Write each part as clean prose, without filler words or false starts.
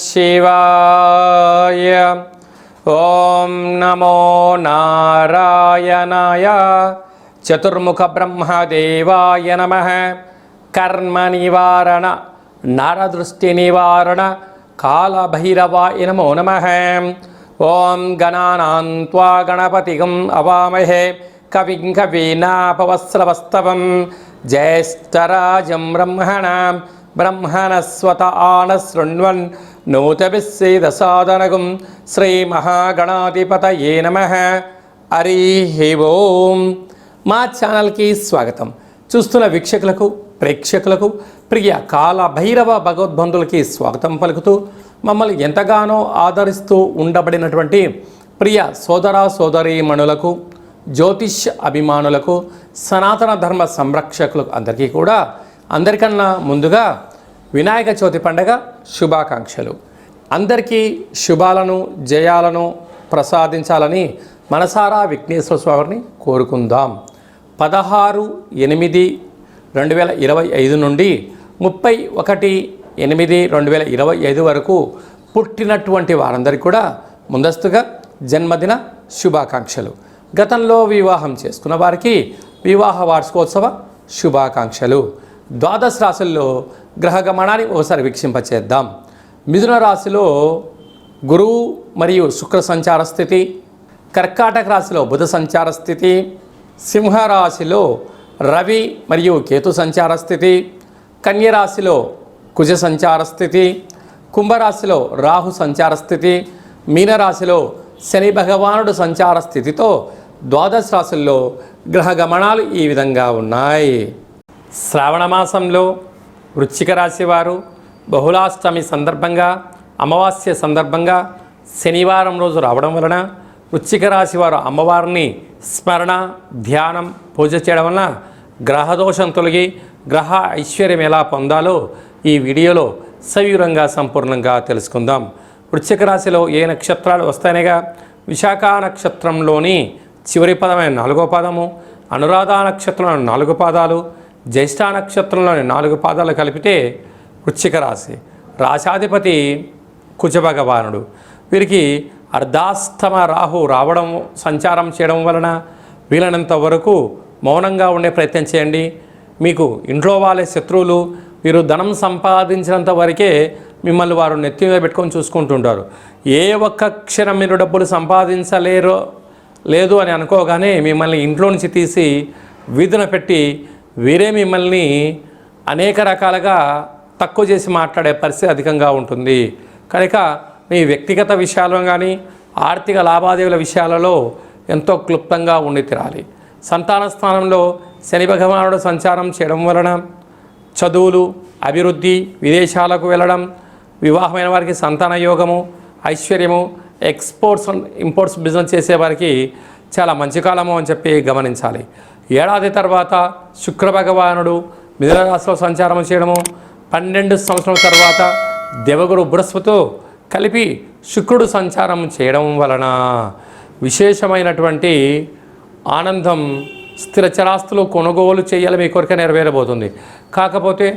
శివాయ. ఓం నమో నారాయణాయ. చతుర్ముఖ బ్రహ్మదేవాయ నమః. కర్మ నివారణ నరదృష్టి నివారణ కాళభైరవాయ నమో నమః. ఓం గణానాం త్వా గణపతిగం అవామహే కవిం కవీనాపవస్రవస్తవం జ్యేష్ఠరాజం బ్రహ్మణాం బ్రహ్మణస్వత ఆనశృణ్వన్ నూతభిస్సేదసాదనగం శ్రీమహాగణాధిపతయే నమః. హరి ఓం. మా ఛానల్కి స్వాగతం. చూస్తున్న వీక్షకులకు ప్రేక్షకులకు ప్రియ కాళభైరవ భగవద్బంధులకి స్వాగతం పలుకుతూ మమ్మల్ని ఎంతగానో ఆదరిస్తూ ఉండబడినటువంటి ప్రియ సోదర సోదరీమణులకు, జ్యోతిష్ అభిమానులకు, సనాతన ధర్మ సంరక్షకులకు అందరికీ కూడా అందరికన్నా ముందుగా వినాయక చవితి పండగ శుభాకాంక్షలు. అందరికీ శుభాలను జయాలను ప్రసాదించాలని మనసారా విఘ్నేశ్వర స్వామిని కోరుకుందాం. 16/8/2025 నుండి 31/8/2025 వరకు పుట్టినటువంటి వారందరికీ కూడా ముందస్తుగా జన్మదిన శుభాకాంక్షలు. గతంలో వివాహం చేసుకున్న వారికి వివాహ వార్షికోత్సవ శుభాకాంక్షలు. ద్వాదశ రాశుల్లో గ్రహ గమనాన్ని ఒకసారి వీక్షింపచేద్దాం. మిథున రాశిలో గురువు మరియు శుక్ర సంచార స్థితి, కర్కాటక రాశిలో బుధ సంచార స్థితి, సింహరాశిలో రవి మరియు కేతు సంచార స్థితి, కన్యరాశిలో కుజ సంచార స్థితి, కుంభరాశిలో రాహు సంచార స్థితి, మీనరాశిలో శని భగవానుడు సంచార స్థితితో ద్వాదశ రాశుల్లో గ్రహ గమనాలు ఈ విధంగా ఉన్నాయి. శ్రావణ మాసంలో వృశ్చిక రాశి వారు బహుళాష్టమి సందర్భంగా, అమావాస్య సందర్భంగా శనివారం రోజు రావడం వలన వృశ్చిక రాశి వారు అమ్మవారిని స్మరణ, ధ్యానం, పూజ చేయడం వలన గ్రహదోషం తొలగి గ్రహ ఐశ్వర్యం ఎలా పొందాలో ఈ వీడియోలో సవివరంగా సంపూర్ణంగా తెలుసుకుందాం. వృశ్చిక రాశిలో ఏ నక్షత్రాలు వస్తాయనగా విశాఖ నక్షత్రంలోని చివరి పదమైన 4వ పాదము, అనురాధ నక్షత్రంలోని 4 పాదాలు, జ్యేష్ఠ నక్షత్రంలోని 4 పాదాలు కలిపితే వృశ్చిక రాశి. రాశాధిపతి కుజ భగవానుడు. వీరికి అర్ధాష్టమ రాహు రావడం, సంచారం చేయడం వలన వీలైనంత వరకు మౌనంగా ఉండే ప్రయత్నం చేయండి. మీకు ఇంట్లో వాళ్ళే శత్రువులు. మీరు ధనం సంపాదించినంత వరకే మిమ్మల్ని వారు నెత్తి మీద పెట్టుకొని చూసుకుంటుంటారు. ఏ ఒక్క క్షణం మీరు డబ్బులు లేదు అని అనుకోగానే మిమ్మల్ని ఇంట్లో నుంచి తీసి వీధిన పెట్టి వీరే మిమ్మల్ని అనేక రకాలుగా తక్కువ చేసి మాట్లాడే పరిస్థితి అధికంగా ఉంటుంది. కనుక మీ వ్యక్తిగత విషయాలను కానీ ఆర్థిక లావాదేవీల విషయాలలో ఎంతో క్లుప్తంగా ఉండి తీరాలి. సంతాన స్థానంలో శని భగవానుడు సంచారం చేయడం వలన చదువులు, అభివృద్ధి, విదేశాలకు వెళ్ళడం, వివాహమైన వారికి సంతాన యోగము, ఐశ్వర్యము, ఎక్స్పోర్ట్స్ ఇంపోర్ట్స్ బిజినెస్ చేసేవారికి చాలా మంచి కాలము అని చెప్పి గమనించాలి. ఏడాది తర్వాత శుక్ర భగవానుడు మిథున రాశిలో సంచారం చేయడము, 12 సంవత్సరాల తర్వాత దేవగురు బృహస్పతితో కలిపి శుక్రుడు సంచారం చేయడం వలన విశేషమైనటువంటి ఆనందం, స్థిర చరాస్తులు కొనుగోలు చేయాలి మీ కోరిక నెరవేరబోతుంది. కాకపోతే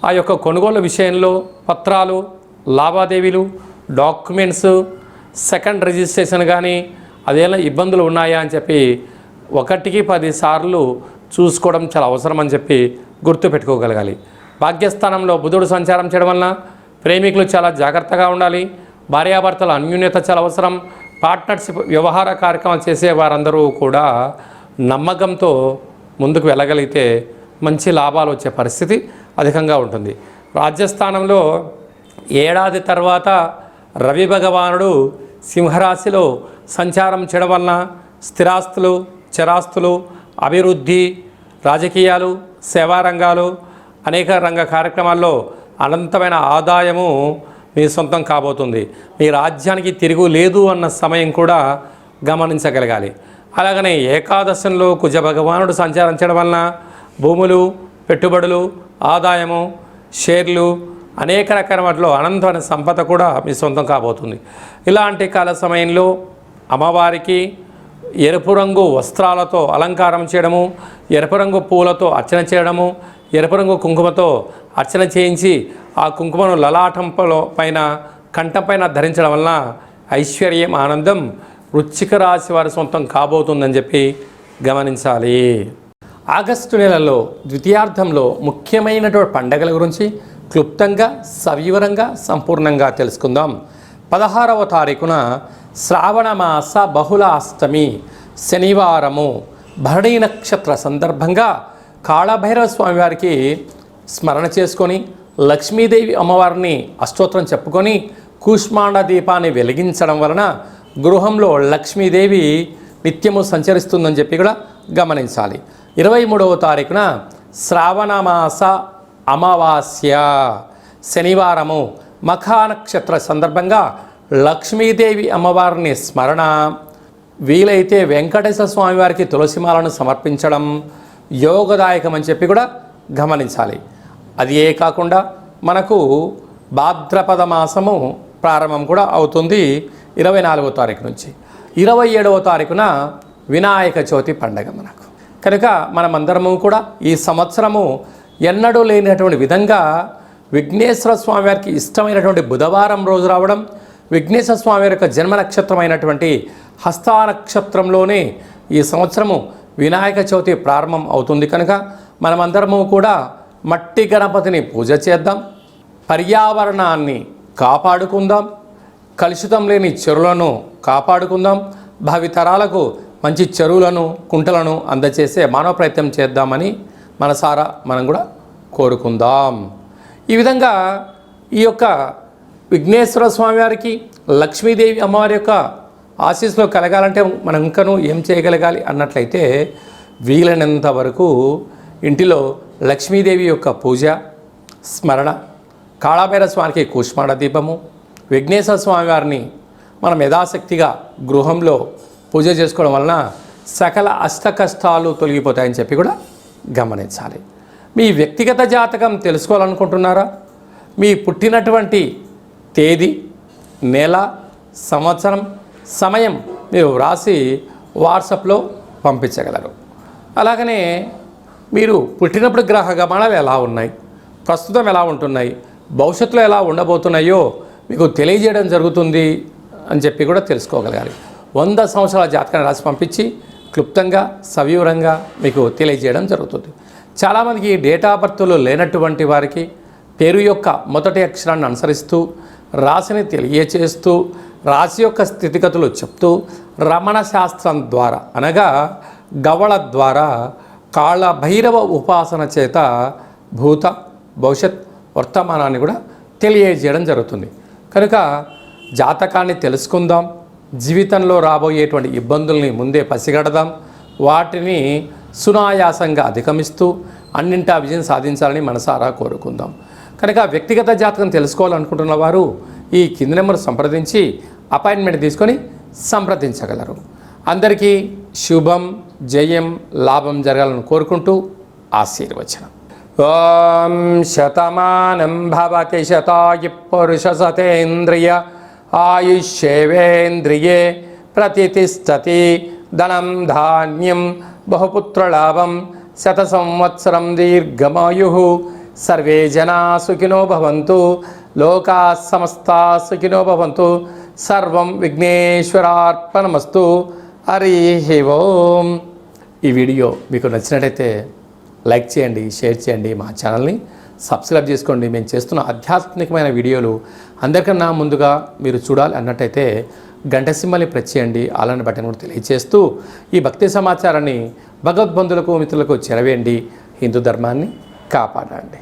ఆ యొక్క కొనుగోలు విషయంలో పత్రాలు, లావాదేవీలు, డాక్యుమెంట్స్, సెకండ్ రిజిస్ట్రేషన్ కానీ అదేలా ఇబ్బందులు ఉన్నాయా అని చెప్పి 1కి 10 సార్లు చూసుకోవడం చాలా అవసరం అని చెప్పి గుర్తుపెట్టుకోగలగాలి. భాగ్యస్థానంలో బుధుడు సంచారం చేయడం వలన ప్రేమికులు చాలా జాగ్రత్తగా ఉండాలి. భార్యాభర్తల అన్యోన్యత చాలా అవసరం. పార్ట్నర్షిప్ వ్యవహార కార్యక్రమాలు చేసే వారందరూ కూడా నమ్మకంతో ముందుకు వెళ్ళగలిగితే మంచి లాభాలు వచ్చే పరిస్థితి అధికంగా ఉంటుంది. రాజ్యస్థానంలో ఏడాది తర్వాత రవి భగవానుడు సింహరాశిలో సంచారం చేయడం వలన స్థిరాస్తులు, చరాస్తులు, అభివృద్ధి, రాజకీయాలు, సేవా రంగాలు, అనేక రంగ కార్యక్రమాల్లో అనంతమైన ఆదాయము మీ సొంతం కాబోతుంది. మీ రాజ్యానికి తిరుగు లేదు అన్న సమయం కూడా గమనించగలగాలి. అలాగనే ఏకాదశంలో కుజ భగవానుడు సంచారం చేయడం వలన భూములు, పెట్టుబడులు, ఆదాయము, షేర్లు, అనేక రకాల వాటిలో అనంతమైన సంపద కూడా మీ సొంతం కాబోతుంది. ఇలాంటి కాల సమయంలో అమ్మవారికి ఎరుపు రంగు వస్త్రాలతో అలంకారం చేయడము, ఎరుపు రంగు పూలతో అర్చన చేయడము, ఎరుపు రంగు కుంకుమతో అర్చన చేయించి ఆ కుంకుమను లలాటంపలో పైన కంఠంపైన ధరించడం వలన ఐశ్వర్యం, ఆనందం వృశ్చిక రాశి వారి సొంతం కాబోతుందని చెప్పి గమనించాలి. ఆగస్టు నెలలో ద్వితీయార్థంలో ముఖ్యమైనటువంటి పండగల గురించి క్లుప్తంగా, సవివరంగా, సంపూర్ణంగా తెలుసుకుందాం. 16వ తారీఖున శ్రావణ మాస బహుళ అష్టమి శనివారము భరణీ నక్షత్ర సందర్భంగా కాళభైరవ స్వామివారికి స్మరణ చేసుకొని లక్ష్మీదేవి అమ్మవారిని అష్టోత్తరం చెప్పుకొని కూష్మాండ దీపాన్ని వెలిగించడం వలన గృహంలో లక్ష్మీదేవి నిత్యము సంచరిస్తుందని చెప్పి కూడా గమనించాలి. 23వ తారీఖున శ్రావణ మాస అమావాస్య శనివారము మఖా నక్షత్ర సందర్భంగా లక్ష్మీదేవి అమ్మవారిని స్మరణ, వీలైతే వెంకటేశ్వర స్వామివారికి తులసిమాలను సమర్పించడం యోగదాయకం అని చెప్పి కూడా గమనించాలి. అది ఏ కాకుండా మనకు భాద్రపద మాసము ప్రారంభం కూడా అవుతుంది 24వ తారీఖు నుంచి. 27వ తారీఖున వినాయక చవితి పండగ మనకు. కనుక మనమందరము కూడా ఈ సంవత్సరము ఎన్నడూ లేనటువంటి విధంగా విఘ్నేశ్వర స్వామి వారికి ఇష్టమైనటువంటి బుధవారం రోజు రావడం, విఘ్నేశ్వర స్వామి వారి యొక్క జన్మ నక్షత్రమైనటువంటి హస్తా నక్షత్రంలోనే ఈ సంవత్సరము వినాయక చవితి ప్రారంభం అవుతుంది. కనుక మనమందరము కూడా మట్టి గణపతిని పూజ చేద్దాం, పర్యావరణాన్ని కాపాడుకుందాం, కలుషితం లేని చెరువులను కాపాడుకుందాం, భావితరాలకు మంచి చెరువులను, కుంటలను అందజేసే మానవ ప్రయత్నం చేద్దామని మనసారా మనం కూడా కోరుకుందాం. ఈ విధంగా ఈ యొక్క విఘ్నేశ్వర స్వామి వారికి, లక్ష్మీదేవి అమ్మవారి యొక్క ఆశీస్సులో కలగాలంటే మనం ఇంకనూ ఏం చేయగలగాలి అన్నట్లయితే వీలైనంత వరకు ఇంటిలో లక్ష్మీదేవి యొక్క పూజ, స్మరణ, కాళభైరవ స్వామికి కూష్మాండ దీపము, విఘ్నేశ్వర స్వామి వారిని మనం యథాశక్తిగా గృహంలో పూజ చేసుకోవడం వలన సకల అష్ట కష్టాలు తొలగిపోతాయని చెప్పి కూడా గమనించాలి. మీ వ్యక్తిగత జాతకం తెలుసుకోవాలనుకుంటున్నారా? మీ పుట్టినటువంటి తేదీ, నెల, సంవత్సరం, సమయం మీరు వ్రాసి వాట్సాప్లో పంపించగలరు. అలాగనే మీరు పుట్టినప్పుడు గ్రహ గమనాలు ఎలా ఉన్నాయి, ప్రస్తుతం ఎలా ఉంటున్నాయి, భవిష్యత్తులో ఎలా ఉండబోతున్నాయో మీకు తెలియజేయడం జరుగుతుంది అని చెప్పి కూడా తెలుసుకోగలగాలి. 100 సంవత్సరాల జాతకాన్ని రాసి పంపించి క్లుప్తంగా, సవివరంగా మీకు తెలియజేయడం జరుగుతుంది. చాలామందికి డేట్ ఆఫ్ బర్త్లో లేనటువంటి వారికి పేరు యొక్క మొదటి అక్షరాన్ని అనుసరిస్తూ రాశిని తెలియచేస్తూ రాశి యొక్క స్థితిగతులు చెప్తూ రమణ శాస్త్రం ద్వారా అనగా గవళ ద్వారా కాళభైరవ ఉపాసన చేత భూత, భవిష్యత్, వర్తమానాన్ని కూడా తెలియజేయడం జరుగుతుంది. కనుక జాతకాన్ని తెలుసుకుందాం, జీవితంలో రాబోయేటువంటి ఇబ్బందుల్ని ముందే పసిగడదాం, వాటిని సునాయాసంగా అధిగమిస్తూ అన్నింటా విజయం సాధించాలని మనసారా కోరుకుందాం. కనుక వ్యక్తిగత జాతకం తెలుసుకోవాలనుకుంటున్న వారు ఈ కింది నెంబర్ సంప్రదించి అపాయింట్మెంట్ తీసుకొని సంప్రదించగలరు. అందరికీ శుభం, జయం, లాభం జరగాలని కోరుకుంటూ ఆశీర్వచనం. ఓం శతమానం భవతి శతాయు పురుష సతేంద్రియ ఆయుష్యేవేంద్రియే ప్రతిష్టతి. ధనం ధాన్యం బహుపుత్రలాభం శత సంవత్సరం దీర్ఘమాయు. సర్వే జనా సుఖినో భవంతు, లోకా సమస్తా సుఖినో భవంతు. సర్వం విఘ్నేశ్వరార్పణమస్తు. హరి ఓం. ఈ వీడియో మీకు నచ్చినట్టయితే లైక్ చేయండి, షేర్ చేయండి, మా ఛానల్ని సబ్స్క్రైబ్ చేసుకోండి. మేము చేస్తున్న ఆధ్యాత్మికమైన వీడియోలు అందరికన్నా ముందుగా మీరు చూడాలి అన్నట్టయితే గంట సింబల్ని ప్రెస్ చేయండి, అలానే బటన్ కూడా తెలియజేస్తూ ఈ భక్తి సమాచారాన్ని భగవద్బంధులకు, మిత్రులకు చేరవేయండి. హిందూ ధర్మాన్ని కాపాడండి.